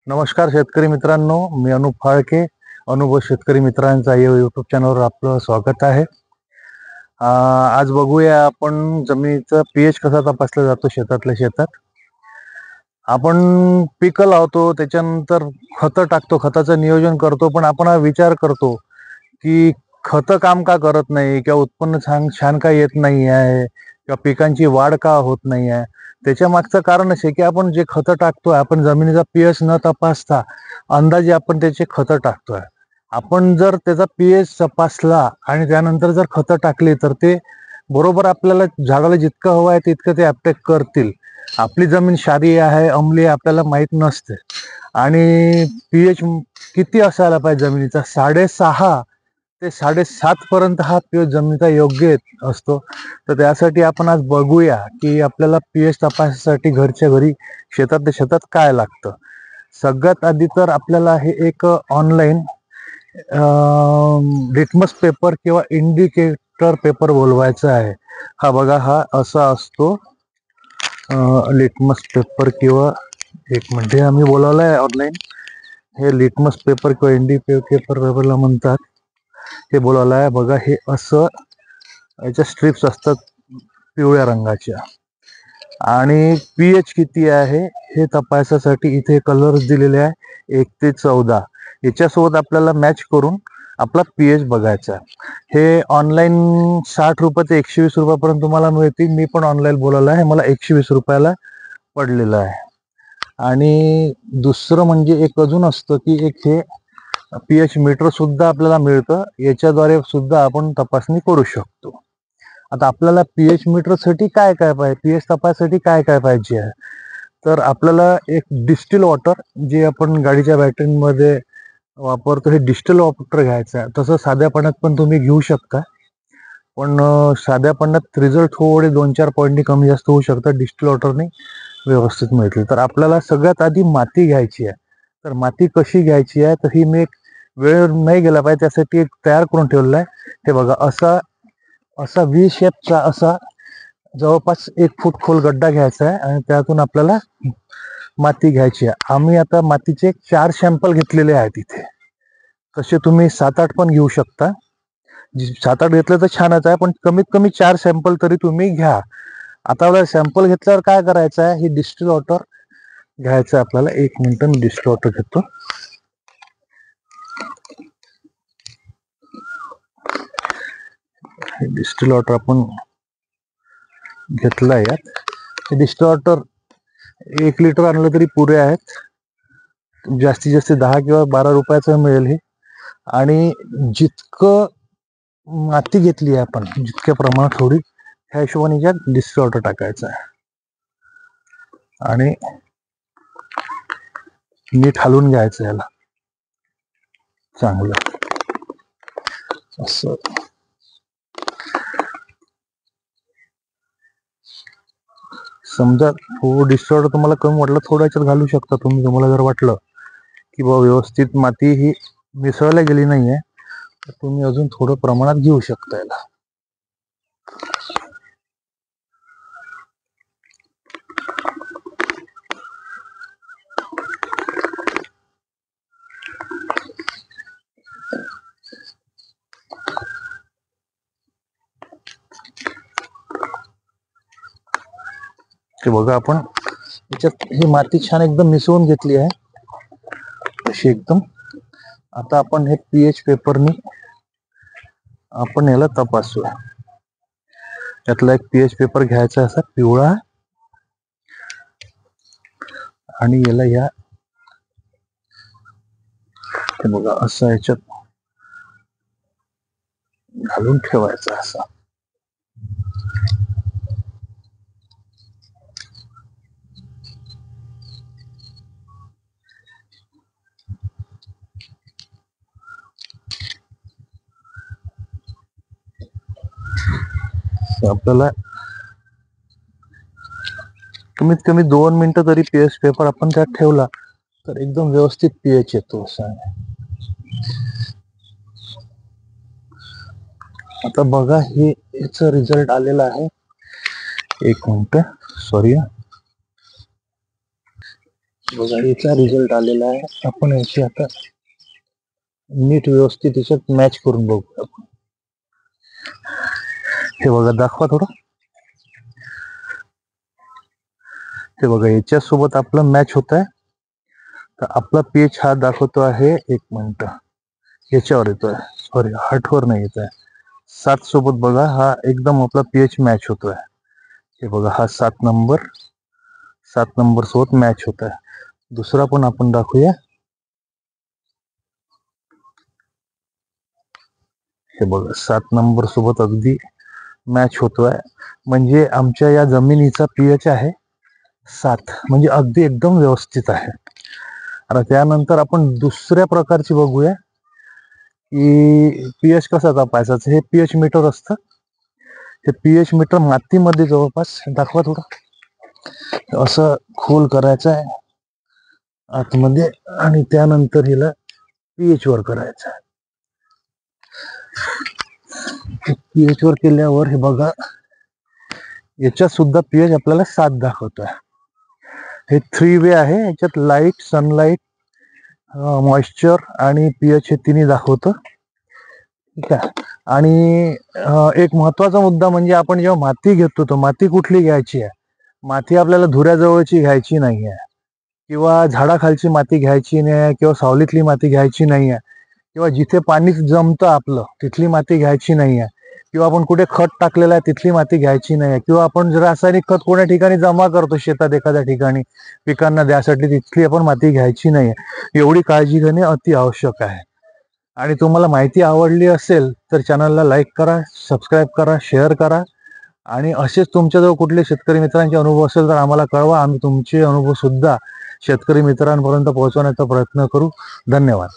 नमस्कार शेतकरी मित्रांनो, मी अनुप फाळके. अनुभव शेतकरी मित्रांचा या यूट्यूब चॅनलवर आपलं स्वागत आहे. आज बघूया आपण जमिनीचा पीएच कसा तपासला जातो शेतातल्या शेतात. आपण पिकं लावतो, त्याच्यानंतर खतं टाकतो, खताचं नियोजन करतो, पण आपण हा विचार करतो की खतं काम का करत नाही किंवा उत्पन्न छान छान का येत नाही आहे किंवा पिकांची वाढ का होत नाही आहे. त्याच्या मागचं कारण असे की आपण जे खतं टाकतोय, आपण जमिनीचा पीएच न तपासता अंदाजे आपण त्याचे खतं टाकतोय. आपण जर त्याचा पीएच तपासला आणि त्यानंतर जर खतं टाकली तर ते बरोबर आपल्याला झाडाला जितकं हवं आहे तितकं ते अपटेक करतील. आपली जमीन क्षारीय आहे, अम्लीय आपल्याला माहीत नसते. आणि पीएच किती असायला पाहिजे जमिनीचा? 6.5 ते 7.5 पर्यंत हा पीएच जमिनीचा योग्य असतो. तर त्यासाठी आपण आज बघूया की आपल्याला पीएच तपासण्यासाठी घरच्या घरी शेतातल्या शेतात काय लागतं. सगळ्यात आधी तर आपल्याला हे एक ऑनलाईन लिटमस पेपर किंवा इंडिकेटर पेपर बोलवायचा आहे. हा बघा, हा असा असतो लिटमस पेपर किंवा एक म्हणजे आम्ही बोलावला आहे ऑनलाईन. हे लिटमस पेपर किंवा इंडिकेटर पेपरला म्हणतात. हे बोलावलं आहे बघा. हे असं याच्या स्ट्रिप्स असतात पिवळ्या रंगाच्या आणि पीएच किती आहे हे तपासण्यासाठी इथे कलर्स दिलेले आहे 1 ते 14. याच्यासोबत आपल्याला मॅच करून आपला पीएच बघायचा. हे ऑनलाईन 60 रुपये ते 120 रुपयापर्यंत तुम्हाला मिळतील. मी पण ऑनलाईन बोलावलं आहे, मला 120 रुपयाला पडलेलं आहे. आणि दुसरं म्हणजे एक अजून असतं की एक हे पीएच मीटर सुद्धा आपल्याला मिळतं. याच्याद्वारे सुद्धा आपण तपासणी करू शकतो. आता आपल्याला पीएच मीटरसाठी काय काय पाहिजे, पीएच तपासण्यासाठी काय काय पाहिजे आहे, तर आपल्याला एक डिस्टिल वॉटर, जे आपण गाडीच्या बॅटरीमध्ये वापरतो, हे डिस्टिल वॉटर घ्यायचं आहे. तसं साध्या पाण्यात पण तुम्ही घेऊ शकता, पण साध्या पाण्यात रिझल्ट थोडे 2-4 पॉईंटनी कमी जास्त होऊ शकतात. डिस्टिल वॉटरने व्यवस्थित मिळतील. तर आपल्याला सगळ्यात आधी माती घ्यायची आहे. तर माती कशी घ्यायची आहे, तर ही मी एक वेळ नाही गेला पाहिजे त्यासाठी एक तयार करून ठेवलेला आहे. हे बघा, असा असा व्ही शेपचा असा जवळपास 1 फूट खोल गड्डा घ्यायचा आहे आणि त्यातून आपल्याला माती घ्यायची आहे. आम्ही आता मातीचे 4 सॅम्पल घेतलेले आहेत इथे. तसे तुम्ही 7-8 पण घेऊ शकता. 7-8 घेतलं तर छानच आहे, पण कमीत कमी 4 सॅम्पल तरी तुम्ही घ्या. आता आपल्याला सॅम्पल घेतल्यावर काय करायचं आहे, हे डिस्टिल वॉटर घ्यायचं आहे आपल्याला. 1 मिनिट मी डिस्टिल वॉटर घेतो. हे डिस्टिल वॉटर आपण घेतलं आहे. हे डिस्टिल वॉटर 1 लिटर आणलं तरी पुरे आहेत. जास्तीत जास्त 10 किंवा 12 रुपयाचं मिळेल हे. आणि जितकं माती घेतली आहे आपण, जितक्या प्रमाणात थोडी, ह्या हिशोबाने यात डिस्टिल वॉटर टाकायचं आहे आणि नीट हलवून घ्यायचं याला चांगलं असं. समजा थोडं डिस्टिल वॉटर तुम्हाला कमी वाटलं, थोडं याच्यात घालू शकता तुम्ही. तुम्हाला जर वाटलं की बाबा व्यवस्थित माती ही मिसळल्या गेली नाहीये, तर तुम्ही अजून थोडं प्रमाणात घेऊ शकता याला. ते बघा, आपण याच्यात ही माती छान एकदम मिसळून घेतली आहे अशी एकदम. आता आपण हे पीएच पेपरनी आपण याला तपासूया. यातला एक पीएच पेपर घ्यायचा असा पिवळा आणि याला या बघा असं याच्यात घालून ठेवायचा असा. आपल्याला कमीत कमी 2 मिनिटं तरी पीएच पेपर आपण त्यात ठेवला तर एकदम व्यवस्थित पीएच येतो असा. आता बघा, हे याचा रिझल्ट आलेला आहे. 1 मिनिट, सॉरी. बघा याचा रिझल्ट आलेला आहे. आपण याची आता नीट व्यवस्थित याच्यात मॅच करून बघू आपण. हे बघा दाखवा थोडं. हे बघा याच्या सोबत आपलं मॅच होत आहे. तर आपला पीएच हा दाखवतो आहे, एक मिनिट, याच्यावर येतोय, सॉरी 8वर नाही येत आहे, 7 सोबत बघा हा एकदम आपला पीएच मॅच होतोय. हे बघा हा 7 नंबर सोबत मॅच होत आहे. दुसरा पण आपण दाखवूया. हे बघा 7 नंबर सोबत अगदी मॅच होतोय. म्हणजे आमच्या या जमिनीचा पीएच आहे 7, म्हणजे अगदी एकदम व्यवस्थित आहे. आता त्यानंतर आपण दुसऱ्या प्रकारची बघूया की पीएच कसा तपासायचा. हे पीएच मीटर असतं. हे पीएच मीटर मातीमध्ये जवळपास दाखवा थोडं, असं खोल करायचं आहे आतमध्ये आणि त्यानंतर हिला पीएच वर करायचं आहे. पीएच वर केल्यावर हे बघा याच्यात सुद्धा पीएच आपल्याला 7 दाखवतोय. हे 3 वे आहे. याच्यात लाईट, सनलाईट, मॉइश्चर आणि पीएच हे तिन्ही दाखवतं. ठीक आहे. आणि एक महत्वाचा मुद्दा म्हणजे आपण जेव्हा माती घेतो तर माती कुठली घ्यायची आहे. माती आपल्याला धुऱ्याजवळची घ्यायची नाही आहे, किंवा झाडाखालची माती घ्यायची नाही आहे, किंवा सावलीतली माती घ्यायची नाही आहे, किंवा जिथे पाणी जमतं आपलं तिथली माती घ्यायची नाही आहे, किंवा आपण कुठे खत टाकलेलं आहे तिथली माती घ्यायची नाही आहे, किंवा आपण जर रासायनिक खत कोण्या ठिकाणी जमा करतो शेतात एखाद्या ठिकाणी पिकांना द्यासाठी, तिथली आपण माती घ्यायची नाही आहे. एवढी काळजी घेणे अति आवश्यक आहे. आणि तुम्हाला माहिती आवडली असेल तर चॅनलला लाईक करा, सबस्क्राईब करा, शेअर करा. आणि असेच तुमच्याजवळ कुठले शेतकरी मित्रांचे अनुभव असेल तर आम्हाला कळवा. आम्ही तुमचे अनुभव सुद्धा शेतकरी मित्रांपर्यंत पोहोचवण्याचा प्रयत्न करू. धन्यवाद.